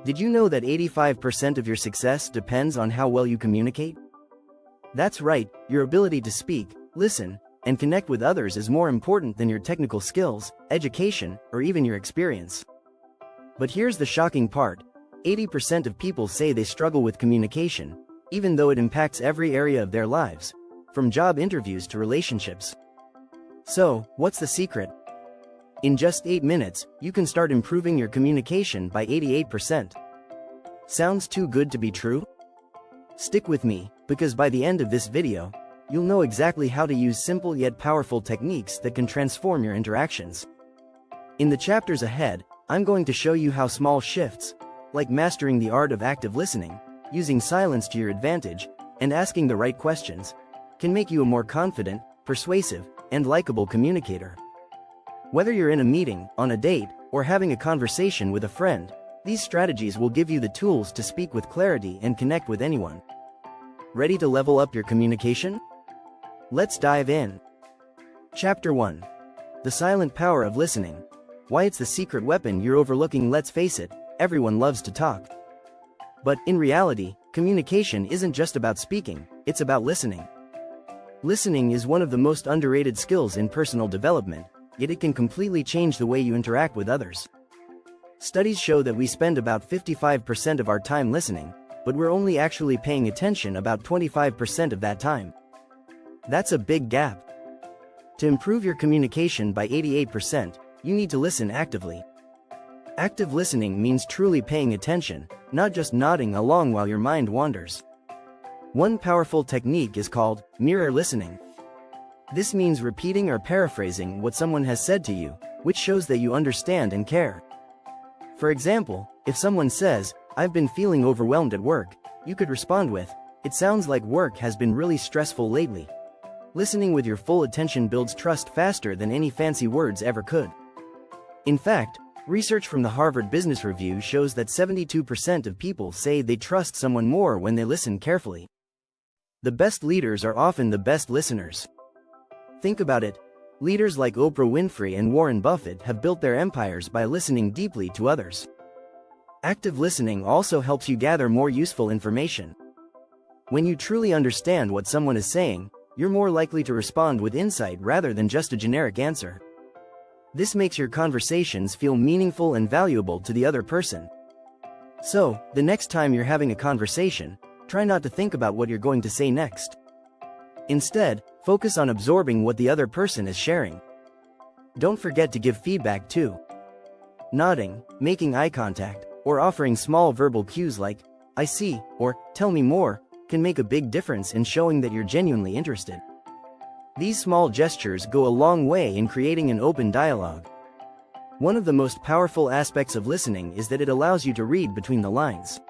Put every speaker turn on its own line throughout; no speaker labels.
Did you know that 85% of your success depends on how well you communicate? That's right, your ability to speak, listen, and connect with others is more important than your technical skills, education, or even your experience. But here's the shocking part. 80% of people say they struggle with communication, even though it impacts every area of their lives, from job interviews to relationships. So, what's the secret? In just 8 minutes, you can start improving your communication by 88%. Sounds too good to be true? Stick with me, because by the end of this video, you'll know exactly how to use simple yet powerful techniques that can transform your interactions. In the chapters ahead, I'm going to show you how small shifts, like mastering the art of active listening, using silence to your advantage, and asking the right questions, can make you a more confident, persuasive, and likable communicator. Whether you're in a meeting, on a date, or having a conversation with a friend, these strategies will give you the tools to speak with clarity and connect with anyone. Ready to level up your communication? Let's dive in. Chapter 1. The Silent Power of Listening. Why it's the secret weapon you're overlooking. Let's face it, everyone loves to talk. But, in reality, communication isn't just about speaking, it's about listening. Listening is one of the most underrated skills in personal development, yet it can completely change the way you interact with others. Studies show that we spend about 55% of our time listening, but we're only actually paying attention about 25% of that time. That's a big gap. To improve your communication by 88%, you need to listen actively. Active listening means truly paying attention, not just nodding along while your mind wanders. One powerful technique is called mirror listening. This means repeating or paraphrasing what someone has said to you, which shows that you understand and care. For example, if someone says, "I've been feeling overwhelmed at work," you could respond with, "It sounds like work has been really stressful lately." Listening with your full attention builds trust faster than any fancy words ever could. In fact, research from the Harvard Business Review shows that 72% of people say they trust someone more when they listen carefully. The best leaders are often the best listeners. Think about it. Leaders like Oprah Winfrey and Warren Buffett have built their empires by listening deeply to others. Active listening also helps you gather more useful information. When you truly understand what someone is saying, you're more likely to respond with insight rather than just a generic answer. This makes your conversations feel meaningful and valuable to the other person. So, the next time you're having a conversation, try not to think about what you're going to say next. Instead, focus on absorbing what the other person is sharing. Don't forget to give feedback too. Nodding, making eye contact, or offering small verbal cues like, "I see," or "Tell me more," can make a big difference in showing that you're genuinely interested. These small gestures go a long way in creating an open dialogue. One of the most powerful aspects of listening is that it allows you to read between the lines.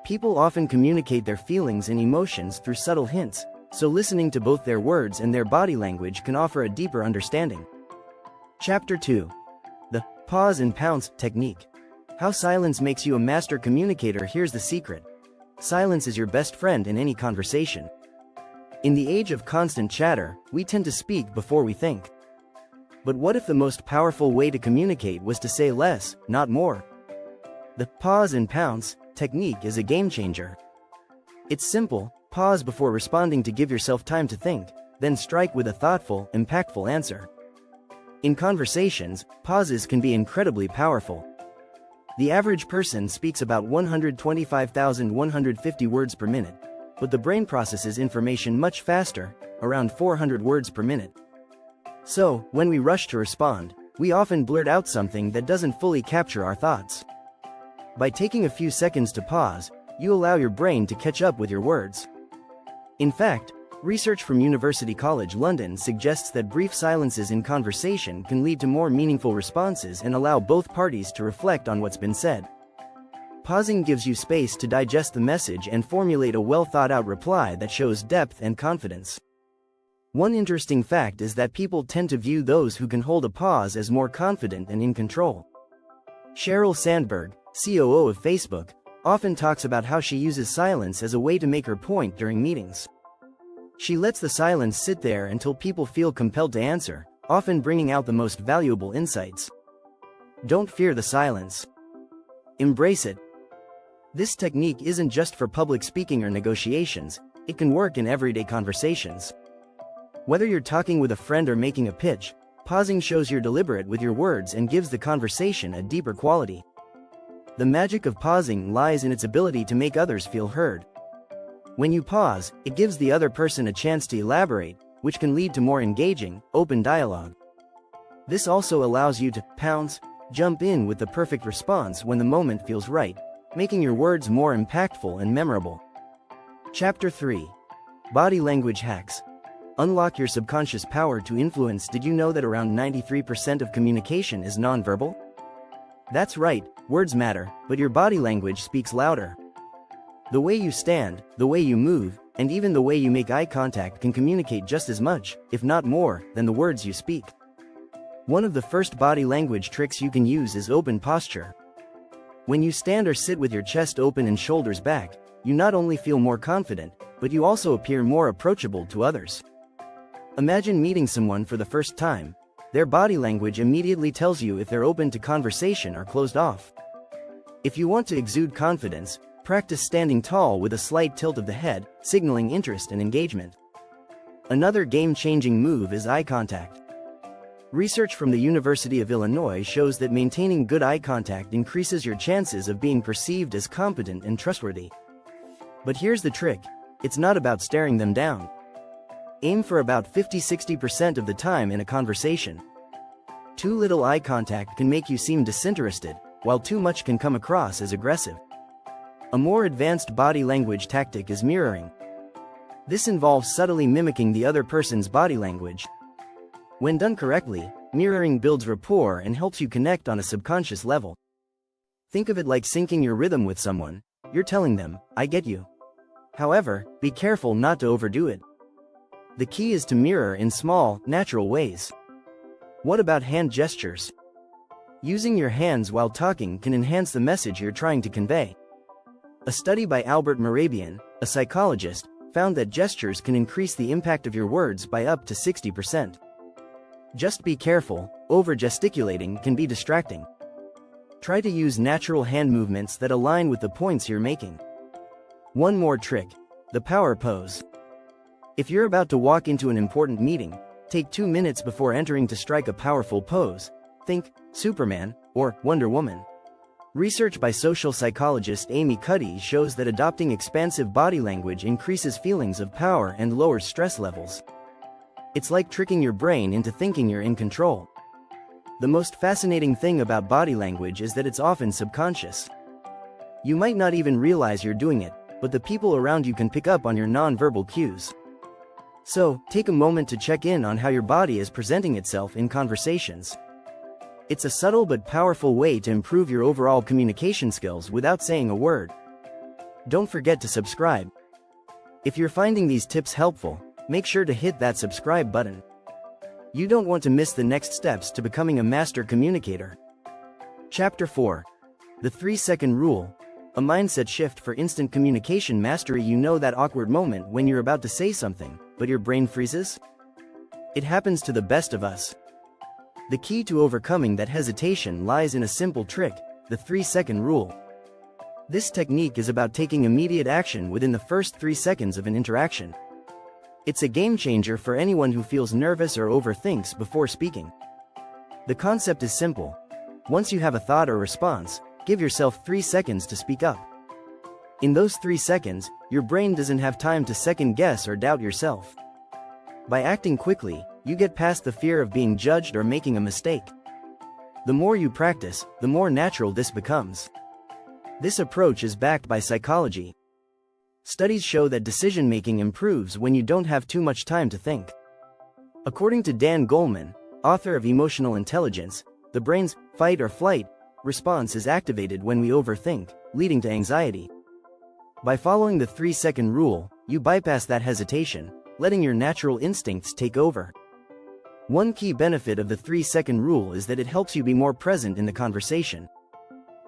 People often communicate their feelings and emotions through subtle hints, so listening to both their words and their body language can offer a deeper understanding. Chapter 2. The Pause and Pounce Technique. How silence makes you a master communicator. Here's the secret. Silence is your best friend in any conversation. In the age of constant chatter, we tend to speak before we think. But what if the most powerful way to communicate was to say less, not more? The pause and pounce technique is a game changer. It's simple. Pause before responding to give yourself time to think, then strike with a thoughtful, impactful answer. In conversations, pauses can be incredibly powerful. The average person speaks about 125,150 words per minute, but the brain processes information much faster, around 400 words per minute. So, when we rush to respond, we often blurt out something that doesn't fully capture our thoughts. By taking a few seconds to pause, you allow your brain to catch up with your words. In fact, research from University College London suggests that brief silences in conversation can lead to more meaningful responses and allow both parties to reflect on what's been said. Pausing gives you space to digest the message and formulate a well-thought-out reply that shows depth and confidence. One interesting fact is that people tend to view those who can hold a pause as more confident and in control. Sheryl Sandberg, COO of Facebook, often talks about how she uses silence as a way to make her point during meetings. She lets the silence sit there until people feel compelled to answer, often bringing out the most valuable insights. Don't fear the silence. Embrace it. This technique isn't just for public speaking or negotiations, it can work in everyday conversations. Whether you're talking with a friend or making a pitch, pausing shows you're deliberate with your words and gives the conversation a deeper quality. The magic of pausing lies in its ability to make others feel heard. When you pause, it gives the other person a chance to elaborate, which can lead to more engaging, open dialogue. This also allows you to pounce, jump in with the perfect response when the moment feels right, making your words more impactful and memorable. Chapter 3. Body Language Hacks. Unlock your subconscious power to influence. Did you know that around 93% of communication is nonverbal? That's right, words matter, but your body language speaks louder. The way you stand, the way you move, and even the way you make eye contact can communicate just as much, if not more, than the words you speak. One of the first body language tricks you can use is open posture. When you stand or sit with your chest open and shoulders back, you not only feel more confident, but you also appear more approachable to others. Imagine meeting someone for the first time. Their body language immediately tells you if they're open to conversation or closed off. If you want to exude confidence, practice standing tall with a slight tilt of the head, signaling interest and engagement. Another game-changing move is eye contact. Research from the University of Illinois shows that maintaining good eye contact increases your chances of being perceived as competent and trustworthy. But here's the trick: it's not about staring them down. Aim for about 50–60% of the time in a conversation. Too little eye contact can make you seem disinterested, while too much can come across as aggressive. A more advanced body language tactic is mirroring. This involves subtly mimicking the other person's body language. When done correctly, mirroring builds rapport and helps you connect on a subconscious level. Think of it like syncing your rhythm with someone. You're telling them, "I get you." However, be careful not to overdo it. The key is to mirror in small, natural ways. What about hand gestures? Using your hands while talking can enhance the message you're trying to convey. A study by Albert Mehrabian, a psychologist, found that gestures can increase the impact of your words by up to 60%. Just be careful, over-gesticulating can be distracting. Try to use natural hand movements that align with the points you're making. One more trick: the power pose. If you're about to walk into an important meeting, take 2 minutes before entering to strike a powerful pose. Think Superman or Wonder Woman. Research by social psychologist Amy Cuddy shows that adopting expansive body language increases feelings of power and lowers stress levels. It's like tricking your brain into thinking you're in control. The most fascinating thing about body language is that it's often subconscious. You might not even realize you're doing it, but the people around you can pick up on your non-verbal cues. So, take a moment to check in on how your body is presenting itself in conversations. It's a subtle but powerful way to improve your overall communication skills without saying a word. Don't forget to subscribe. If you're finding these tips helpful, make sure to hit that subscribe button. You don't want to miss the next steps to becoming a master communicator. Chapter 4. The 3-second rule. A mindset shift for instant communication mastery. You know that awkward moment when you're about to say something, but your brain freezes? It happens to the best of us. The key to overcoming that hesitation lies in a simple trick: the 3-second rule. This technique is about taking immediate action within the first 3 seconds of an interaction. It's a game changer for anyone who feels nervous or overthinks before speaking. The concept is simple. Once you have a thought or response, give yourself 3 seconds to speak up. In those 3 seconds, your brain doesn't have time to second guess or doubt yourself. By acting quickly, you get past the fear of being judged or making a mistake. The more you practice, the more natural this becomes. This approach is backed by psychology. Studies show that decision-making improves when you don't have too much time to think. According to Dan Goleman, author of Emotional Intelligence, the brain's fight or flight response is activated when we overthink, leading to anxiety. By following the 3-second rule, you bypass that hesitation, letting your natural instincts take over. One key benefit of the 3-second rule is that it helps you be more present in the conversation.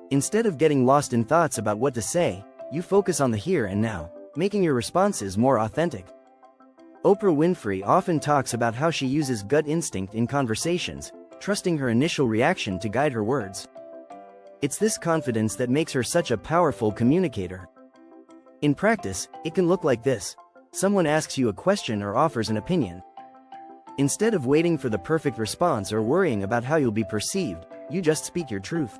Instead of getting lost in thoughts about what to say, you focus on the here and now, making your responses more authentic. Oprah Winfrey often talks about how she uses gut instinct in conversations, trusting her initial reaction to guide her words. It's this confidence that makes her such a powerful communicator. In practice, it can look like this. Someone asks you a question or offers an opinion. Instead of waiting for the perfect response or worrying about how you'll be perceived, you just speak your truth.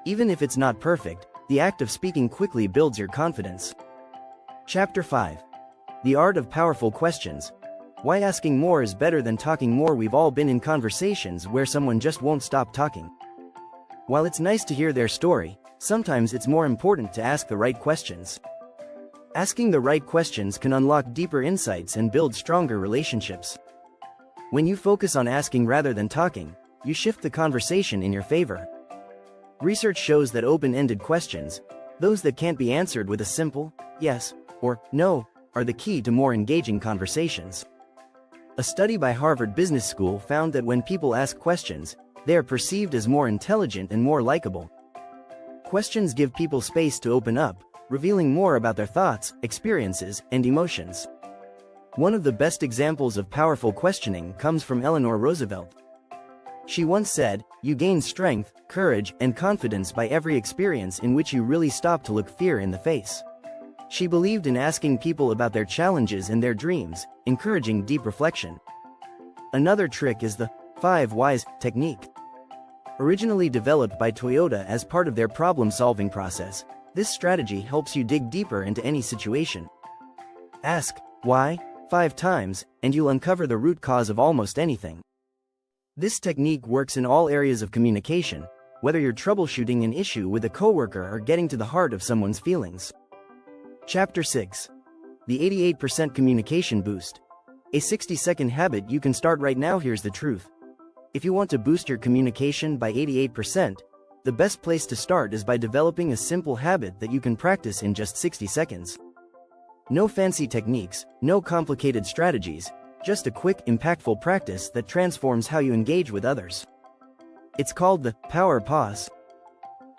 Even if it's not perfect, the act of speaking quickly builds your confidence. Chapter 5. The Art of Powerful Questions. Why asking more is better than talking more. We've all been in conversations where someone just won't stop talking. While it's nice to hear their story, sometimes it's more important to ask the right questions. Asking the right questions can unlock deeper insights and build stronger relationships. When you focus on asking rather than talking, you shift the conversation in your favor. Research shows that open-ended questions, those that can't be answered with a simple yes or no, are the key to more engaging conversations. A study by Harvard Business School found that when people ask questions, they are perceived as more intelligent and more likable. Questions give people space to open up, revealing more about their thoughts, experiences, and emotions. One of the best examples of powerful questioning comes from Eleanor Roosevelt. She once said, "You gain strength, courage, and confidence by every experience in which you really stop to look fear in the face." She believed in asking people about their challenges and their dreams, encouraging deep reflection. Another trick is the 5 whys technique. Originally developed by Toyota as part of their problem-solving process, this strategy helps you dig deeper into any situation. Ask why 5 times, and you'll uncover the root cause of almost anything. This technique works in all areas of communication, whether you're troubleshooting an issue with a coworker or getting to the heart of someone's feelings. Chapter 6. The 88% Communication Boost. A 60-second habit you can start right now. Here's the truth. If you want to boost your communication by 88%, the best place to start is by developing a simple habit that you can practice in just 60 seconds. No fancy techniques, no complicated strategies, just a quick, impactful practice that transforms how you engage with others. It's called the power pause.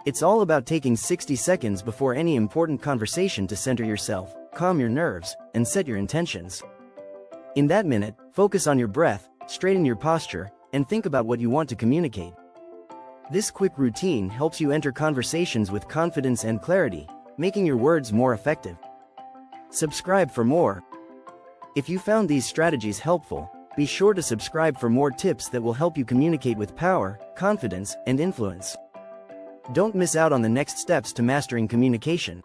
It's all about taking 60 seconds before any important conversation to center yourself, calm your nerves, and set your intentions. In that minute, focus on your breath, straighten your posture, and think about what you want to communicate. This quick routine helps you enter conversations with confidence and clarity, making your words more effective. Subscribe for more. If you found these strategies helpful, be sure to subscribe for more tips that will help you communicate with power, confidence, and influence. Don't miss out on the next steps to mastering communication.